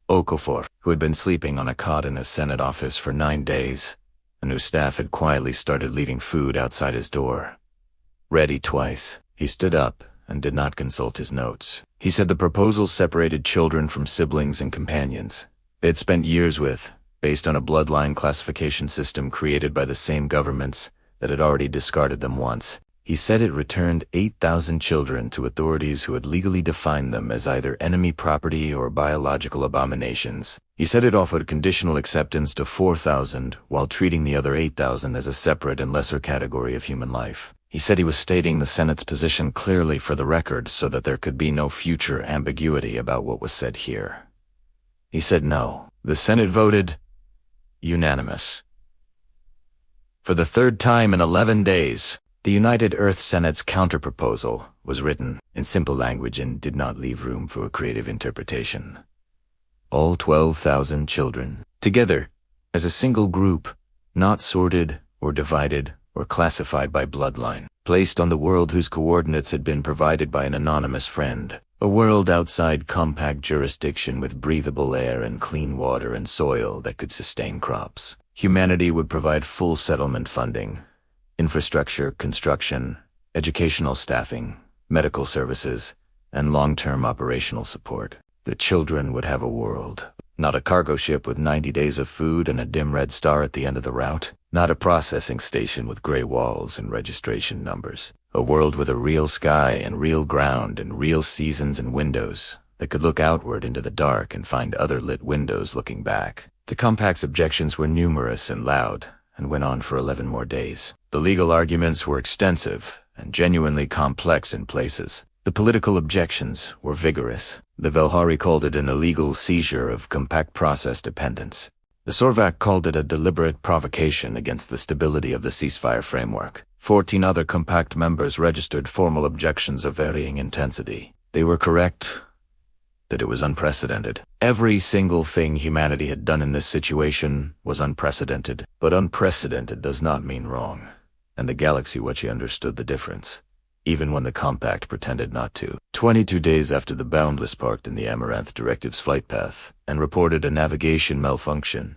Okafor, who had been sleeping on a cot in his Senate office for 9 days, and whose staff had quietly started leaving food outside his door, read twice. He stood up and did not consult his notes. He said the proposal separated children from siblings and companions they had spent years with, based on a bloodline classification system created by the same governments that had already discarded them once. He said it returned 8,000 children to authorities who had legally defined them as either enemy property or biological abominations. He said it offered conditional acceptance to 4,000 while treating the other 8,000 as a separate and lesser category of human life. He said he was stating the Senate's position clearly for the record so that there could be no future ambiguity about what was said here. He said no. The Senate voted unanimous. For the third time in 11 days, the United Earth Senate's counterproposal was written in simple language and did not leave room for a creative interpretation. All 12,000 children, together, as a single group, not sorted or divided or classified by bloodline, placed on the world whose coordinates had been provided by an anonymous friend, a world outside compact jurisdiction with breathable air and clean water and soil that could sustain crops. Humanity would provide full settlement funding, infrastructure, construction, educational staffing, medical services, and long-term operational support. The children would have a world. Not a cargo ship with 90 days of food and a dim red star at the end of the route. Not a processing station with gray walls and registration numbers. A world with a real sky and real ground and real seasons and windows that could look outward into the dark and find other lit windows looking back. The compact's objections were numerous and loud and went on for 11 more days. The legal arguments were extensive and genuinely complex in places. The political objections were vigorous. The Valhari called it an illegal seizure of compact process dependence. The Sorvak called it a deliberate provocation against the stability of the ceasefire framework. 14 other compact members registered formal objections of varying intensity. They were correct that it was unprecedented. Every single thing humanity had done in this situation was unprecedented, but unprecedented does not mean wrong, and the galaxy Wetchy understood the difference, even when the compact pretended not to. 22 days after the Boundless parked in the Amaranth Directive's flight path and reported a navigation malfunction,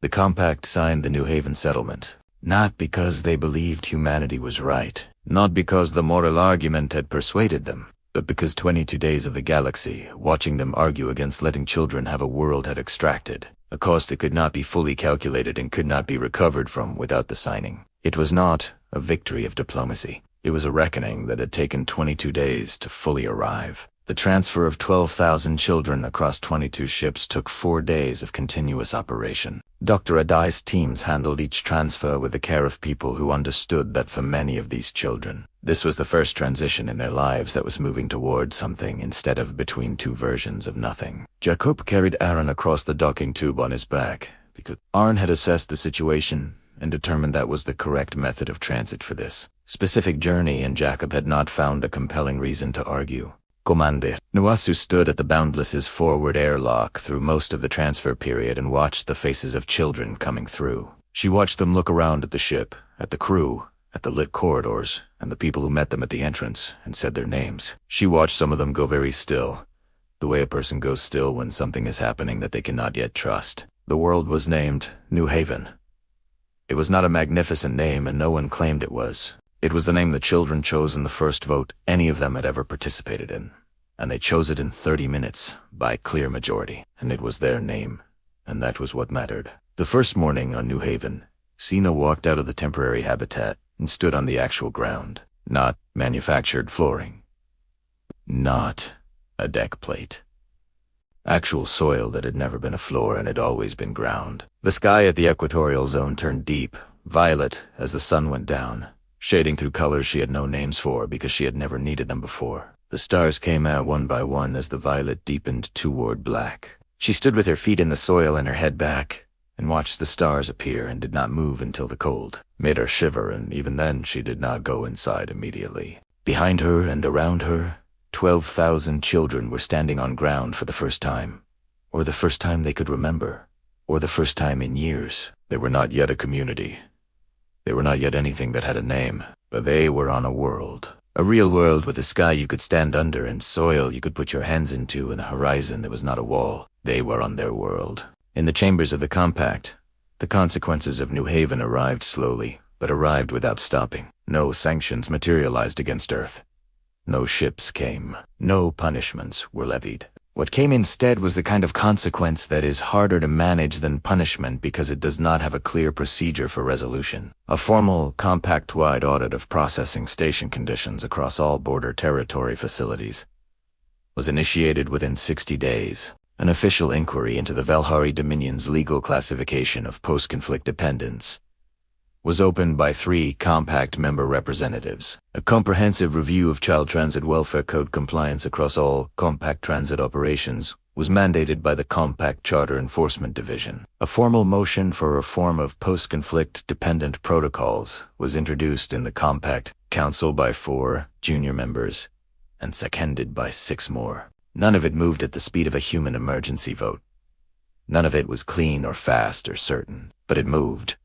the compact signed the New Haven settlement. Not because they believed humanity was right, not because the moral argument had persuaded them, but because 22 days of the galaxy, watching them argue against letting children have a world, had extracted a cost that could not be fully calculated and could not be recovered from without the signing. It was not a victory of diplomacy. It was a reckoning that had taken 22 days to fully arrive. The transfer of 12,000 children across 22 ships took 4 days of continuous operation. Dr. Adai's teams handled each transfer with the care of people who understood that for many of these children, this was the first transition in their lives that was moving toward something instead of between two versions of nothing. Jacob carried Aaron across the docking tube on his back because Aaron had assessed the situation and determined that was the correct method of transit for this specific journey, and Jacob had not found a compelling reason to argue. Commander Nuasu stood at the Boundless's forward airlock through most of the transfer period and watched the faces of children coming through. She watched them look around at the ship, at the crew, at the lit corridors, and the people who met them at the entrance and said their names. She watched some of them go very still, the way a person goes still when something is happening that they cannot yet trust. The world was named New Haven. It was not a magnificent name, and no one claimed it was. It was the name the children chose in the first vote any of them had ever participated in, and they chose it in 30 minutes by clear majority, and it was their name, and that was what mattered. The first morning on New Haven, Sina walked out of the temporary habitat and stood on the actual ground, not manufactured flooring, not a deck plate. Actual soil that had never been a floor and had always been ground. The sky at the equatorial zone turned deep, violet as the sun went down, shading through colors she had no names for because she had never needed them before. The stars came out one by one as the violet deepened toward black. She stood with her feet in the soil and her head back, and watched the stars appear and did not move until the cold made her shiver, and even then she did not go inside immediately. Behind her and around her, 12,000 children were standing on ground for the first time, or the first time they could remember, or the first time in years. They were not yet a community. They were not yet anything that had a name, but they were on a world. A real world with a sky you could stand under and soil you could put your hands into and a horizon that was not a wall. They were on their world. In the chambers of the compact, the consequences of New Haven arrived slowly, but arrived without stopping. No sanctions materialized against Earth. No ships came. No punishments were levied. What came instead was the kind of consequence that is harder to manage than punishment because it does not have a clear procedure for resolution. A formal, compact-wide audit of processing station conditions across all border territory facilities was initiated within 60 days. An official inquiry into the Valhari Dominion's legal classification of post-conflict dependents was opened by 3 compact member representatives. A comprehensive review of Child Transit Welfare Code compliance across all compact transit operations was mandated by the Compact Charter Enforcement Division. A formal motion for reform of post-conflict dependent protocols was introduced in the Compact Council by 4 junior members and seconded by 6 more. None of it moved at the speed of a human emergency vote. None of it was clean or fast or certain, but it moved.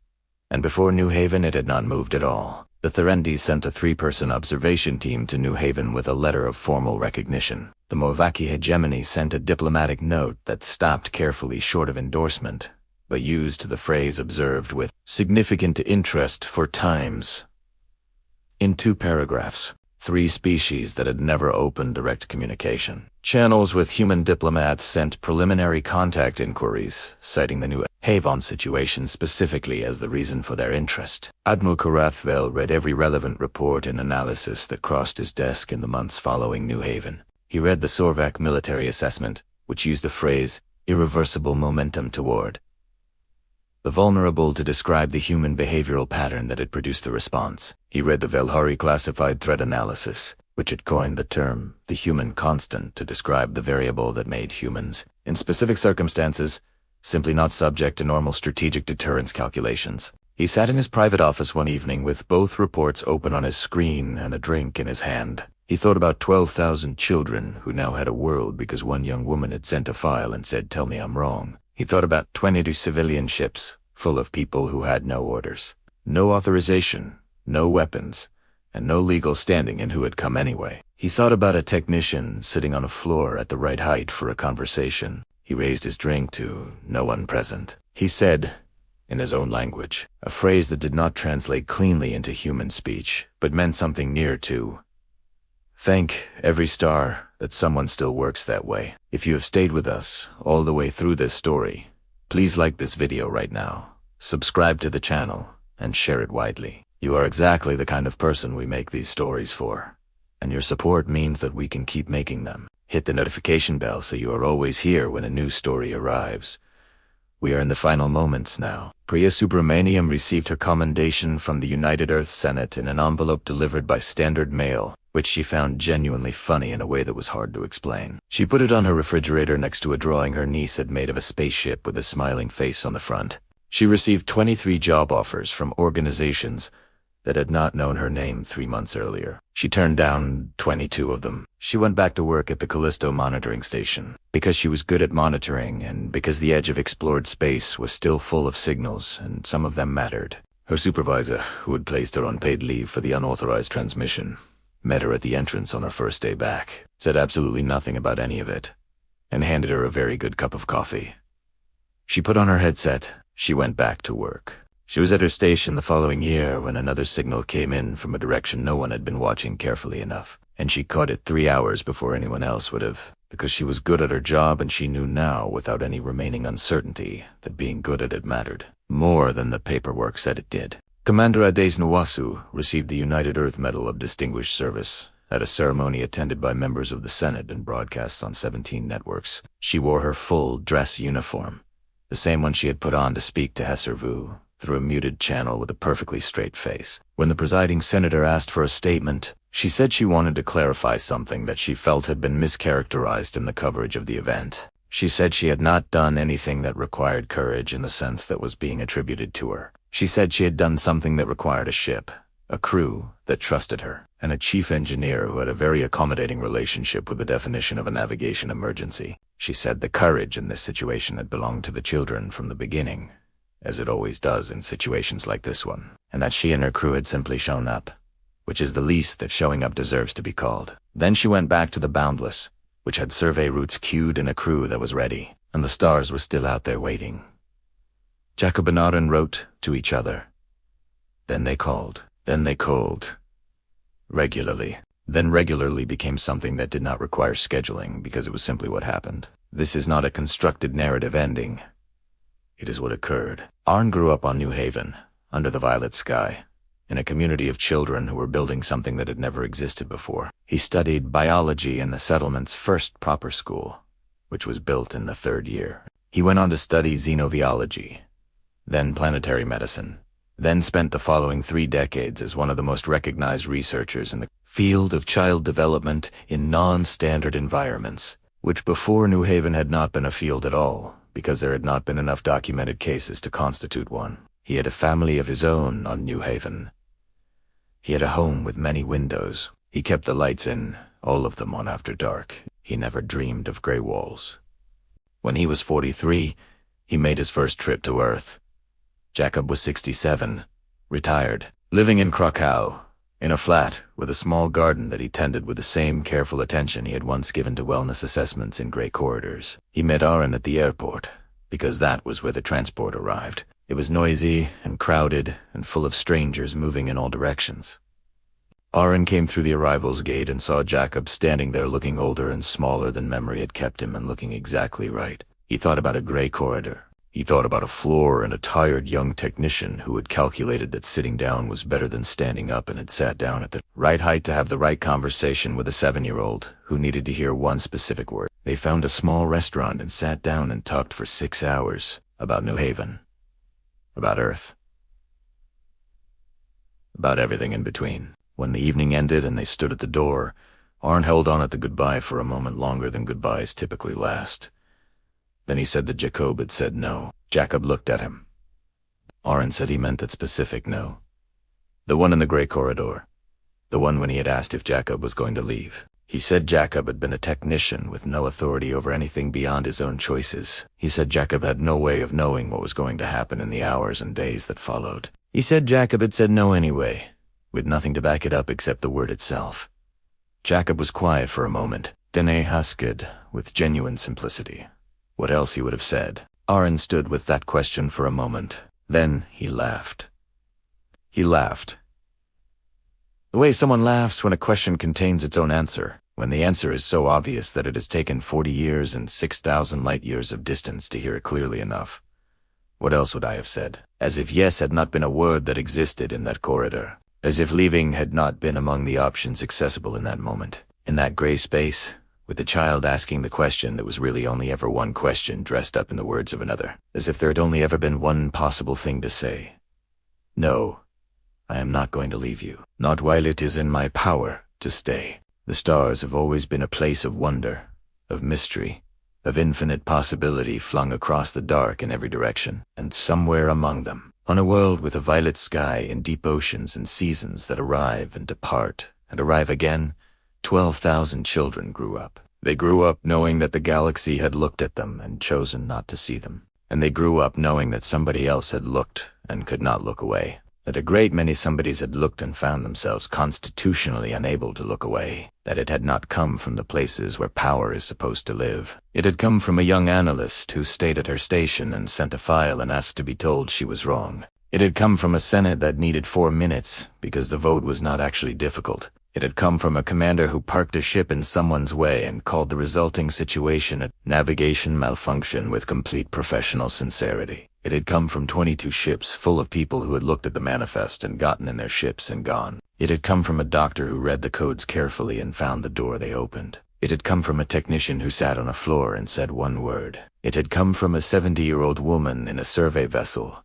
And before New Haven it had not moved at all. The Therendis sent a 3-person observation team to New Haven with a letter of formal recognition. The Movaki hegemony sent a diplomatic note that stopped carefully short of endorsement, but used the phrase observed with significant interest for times. In 2 paragraphs, 3 species that had never opened direct communication. Channels with human diplomats sent preliminary contact inquiries, citing the New Haven situation specifically as the reason for their interest. Admiral Karathvel read every relevant report and analysis that crossed his desk in the months following New Haven. He read the Sorvak military assessment, which used the phrase, irreversible momentum toward the vulnerable to describe the human behavioral pattern that had produced the response. He read the Valhari classified threat analysis, which had coined the term, the human constant, to describe the variable that made humans, in specific circumstances, simply not subject to normal strategic deterrence calculations. He sat in his private office one evening with both reports open on his screen and a drink in his hand. He thought about 12,000 children who now had a world because one young woman had sent a file and said, "Tell me I'm wrong." He thought about 22 civilian ships, full of people who had no orders, no authorization, no weapons, and no legal standing and who had come anyway. He thought about a technician sitting on a floor at the right height for a conversation. He raised his drink to no one present. He said, in his own language, a phrase that did not translate cleanly into human speech, but meant something near to, "Thank every star that someone still works that way. If you have stayed with us all the way through this story, please like this video right now, subscribe to the channel, and share it widely. You are exactly the kind of person we make these stories for, and your support means that we can keep making them. Hit the notification bell so you are always here when a new story arrives. We are in the final moments now." Priya Subramaniam received her commendation from the United Earth Senate in an envelope delivered by standard mail, which she found genuinely funny in a way that was hard to explain. She put it on her refrigerator next to a drawing her niece had made of a spaceship with a smiling face on the front. She received 23 job offers from organizations that had not known her name 3 months earlier. She turned down 22 of them. She went back to work at the Callisto monitoring station, because she was good at monitoring and because the edge of explored space was still full of signals and some of them mattered. Her supervisor, who had placed her on paid leave for the unauthorized transmission, met her at the entrance on her first day back, said absolutely nothing about any of it, and handed her a very good cup of coffee. She put on her headset. She went back to work. She was at her station the following year when another signal came in from a direction no one had been watching carefully enough, and she caught it 3 hours before anyone else would have, because she was good at her job and she knew now, without any remaining uncertainty, that being good at it mattered, more than the paperwork said it did. Commander Ades Nwasu received the United Earth Medal of Distinguished Service at a ceremony attended by members of the Senate and broadcasts on 17 networks. She wore her full dress uniform, the same one she had put on to speak to Hesservu, through a muted channel with a perfectly straight face. When the presiding senator asked for a statement, She said she wanted to clarify something that she felt had been mischaracterized in the coverage of the event. She said she had not done anything that required courage in the sense that was being attributed to her. She said she had done something that required a ship, a crew that trusted her, and a chief engineer who had a very accommodating relationship with the definition of a navigation emergency. She said the courage in this situation had belonged to the children from the beginning, as it always does in situations like this one, and that she and her crew had simply shown up, which is the least that showing up deserves to be called. Then she went back to the Boundless, which had survey routes queued and a crew that was ready, and the stars were still out there waiting. Jacob and Audun wrote to each other. Then they called. Then they called. Regularly. Then regularly became something that did not require scheduling because it was simply what happened. This is not a constructed narrative ending. It is what occurred. Arn grew up on New Haven, under the violet sky, in a community of children who were building something that had never existed before. He studied biology in the settlement's first proper school, which was built in the 3rd year. He went on to study xenobiology, then planetary medicine, then spent the following 3 decades as one of the most recognized researchers in the field of child development in non-standard environments, which before New Haven had not been a field at all, because there had not been enough documented cases to constitute one. He had a family of his own on New Haven. He had a home with many windows. He kept the lights in, all of them on after dark. He never dreamed of gray walls. When he was 43, he made his first trip to Earth. Jacob was 67, retired, living in Krakow, in a flat with a small garden that he tended with the same careful attention he had once given to wellness assessments in gray corridors. He met Aron at the airport, because that was where the transport arrived. It was noisy and crowded and full of strangers moving in all directions. Aron came through the arrivals gate and saw Jacob standing there looking older and smaller than memory had kept him and looking exactly right. He thought about a gray corridor. He thought about a floor and a tired young technician who had calculated that sitting down was better than standing up and had sat down at the right height to have the right conversation with a 7-year-old who needed to hear one specific word. They found a small restaurant and sat down and talked for 6 hours about New Haven, about Earth, about everything in between. When the evening ended and they stood at the door, Arn held on at the goodbye for a moment longer than goodbyes typically last. Then he said that Jacob had said no. Jacob looked at him. Arn said he meant that specific no. The one in the gray corridor. The one when he had asked if Jacob was going to leave. He said Jacob had been a technician with no authority over anything beyond his own choices. He said Jacob had no way of knowing what was going to happen in the hours and days that followed. He said Jacob had said no anyway, with nothing to back it up except the word itself. Jacob was quiet for a moment. Dene Hasked, with genuine simplicity. What else he would have said? Arn stood with that question for a moment. Then he laughed. He laughed. The way someone laughs when a question contains its own answer, when the answer is so obvious that it has taken 40 years and 6,000 light-years of distance to hear it clearly enough. What else would I have said? As if yes had not been a word that existed in that corridor. As if leaving had not been among the options accessible in that moment. In that gray space, with the child asking the question that was really only ever one question dressed up in the words of another. As if there had only ever been one possible thing to say. No, I am not going to leave you. Not while it is in my power to stay. The stars have always been a place of wonder, of mystery, of infinite possibility flung across the dark in every direction. And somewhere among them, on a world with a violet sky and deep oceans and seasons that arrive and depart and arrive again, 12,000 children grew up. They grew up knowing that the galaxy had looked at them and chosen not to see them. And they grew up knowing that somebody else had looked and could not look away. That a great many somebodies had looked and found themselves constitutionally unable to look away. That it had not come from the places where power is supposed to live. It had come from a young analyst who stayed at her station and sent a file and asked to be told she was wrong. It had come from a Senate that needed 4 minutes because the vote was not actually difficult. It had come from a commander who parked a ship in someone's way and called the resulting situation a navigation malfunction with complete professional sincerity. It had come from 22 ships full of people who had looked at the manifest and gotten in their ships and gone. It had come from a doctor who read the codes carefully and found the door they opened. It had come from a technician who sat on a floor and said one word. It had come from a 70-year-old woman in a survey vessel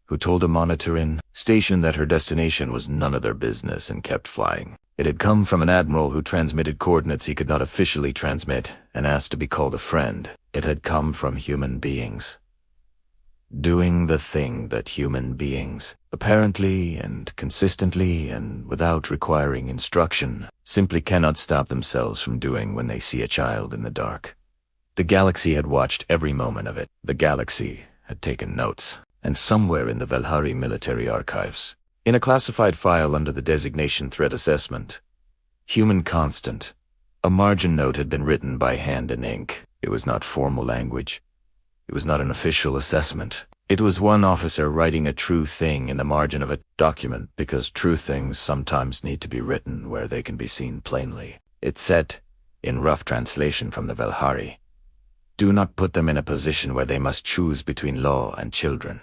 who told a monitor-in station that her destination was none of their business and kept flying. It had come from an admiral who transmitted coordinates he could not officially transmit and asked to be called a friend. It had come from human beings, doing the thing that human beings, apparently and consistently and without requiring instruction, simply cannot stop themselves from doing when they see a child in the dark. The galaxy had watched every moment of it. The galaxy had taken notes. And somewhere in the Valhari military archives, in a classified file under the designation Threat Assessment, Human Constant, a margin note had been written by hand and ink. It was not formal language. It was not an official assessment. It was one officer writing a true thing in the margin of a document because true things sometimes need to be written where they can be seen plainly. It said, in rough translation from the Valhari, "Do not put them in a position where they must choose between law and children.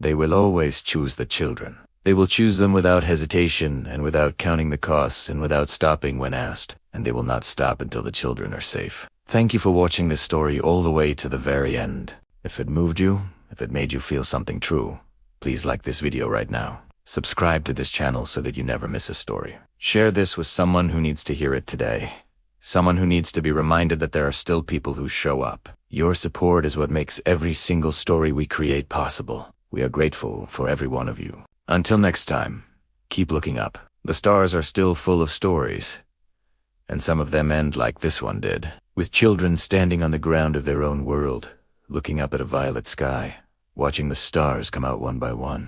They will always choose the children. They will choose them without hesitation and without counting the costs and without stopping when asked, and they will not stop until the children are safe." Thank you for watching this story all the way to the very end. If it moved you, if it made you feel something true, please like this video right now. Subscribe to this channel so that you never miss a story. Share this with someone who needs to hear it today. Someone who needs to be reminded that there are still people who show up. Your support is what makes every single story we create possible. We are grateful for every one of you. Until next time, keep looking up. The stars are still full of stories, and some of them end like this one did, with children standing on the ground of their own world, looking up at a violet sky, watching the stars come out one by one.